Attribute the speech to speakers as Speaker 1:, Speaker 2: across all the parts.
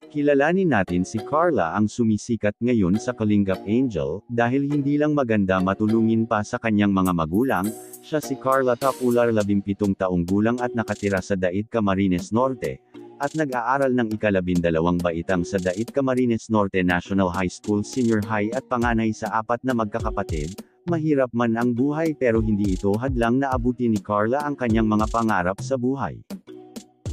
Speaker 1: Kilalanin natin si Carla ang sumisikat ngayon sa Kalingap Angel, dahil hindi lang maganda matulungin pa sa kanyang mga magulang. Siya si Carla Tapular, 17 taong gulang at nakatira sa Dait, Camarines Norte, at nag-aaral ng ika-12 baitang sa Dait, Camarines Norte National High School Senior High at panganay sa 4 na magkakapatid. Mahirap man ang buhay pero hindi ito hadlang na abutin ni Carla ang kanyang mga pangarap sa buhay.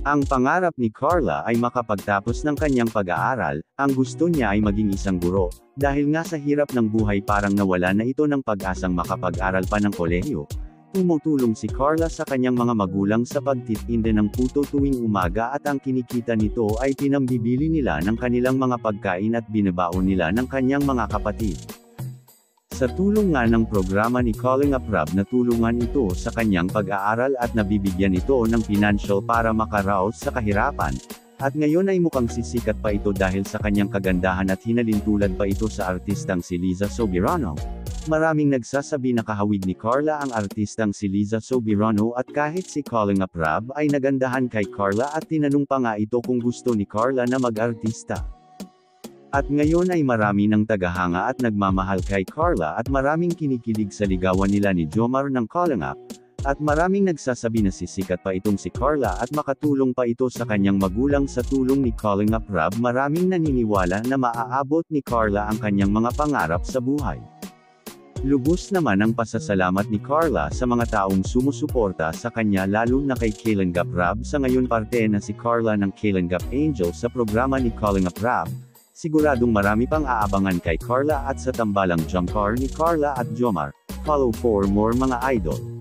Speaker 1: Ang pangarap ni Carla ay makapagtapos ng kanyang pag-aaral. Ang gusto niya ay maging isang guro, dahil nga sa hirap ng buhay parang nawala na ito ng pag-asang makapag-aral pa ng kolehiyo. Tumutulong si Carla sa kanyang mga magulang sa pagtitinda ng puto tuwing umaga at ang kinikita nito ay pinambibili nila ng kanilang mga pagkain at binabaon nila ng kanyang mga kapatid. Sa tulong nga ng programa ni Kalingap Rab, natulungan ito sa kanyang pag-aaral at nabibigyan ito ng financial para makaraos sa kahirapan. At ngayon ay mukhang sisikat pa ito dahil sa kanyang kagandahan at hinalintulad pa ito sa artistang si Liza Soberano. Maraming nagsasabi na kahawig ni Carla ang artistang si Liza Soberano at kahit si Kalingap Rab ay nagandahan kay Carla at tinanong pa nga ito kung gusto ni Carla na mag-artista. At ngayon ay marami ng tagahanga at nagmamahal kay Carla at maraming kinikilig sa ligawan nila ni Jomar ng Kalingap. At maraming nagsasabi na sisikat pa itong si Carla at makatulong pa ito sa kanyang magulang sa tulong ni Kalingap Rab. Maraming naniniwala na maaabot ni Carla ang kanyang mga pangarap sa buhay. Lubos naman ang pasasalamat ni Carla sa mga taong sumusuporta sa kanya, lalo na kay Kalingap Rab. Sa ngayon parte na si Carla ng Kalingap Angel sa programa ni Kalingap Rab. Siguradong marami pang aabangan kay Carla at sa tambalang jump car ni Carla at Jomar. Follow for more mga idol.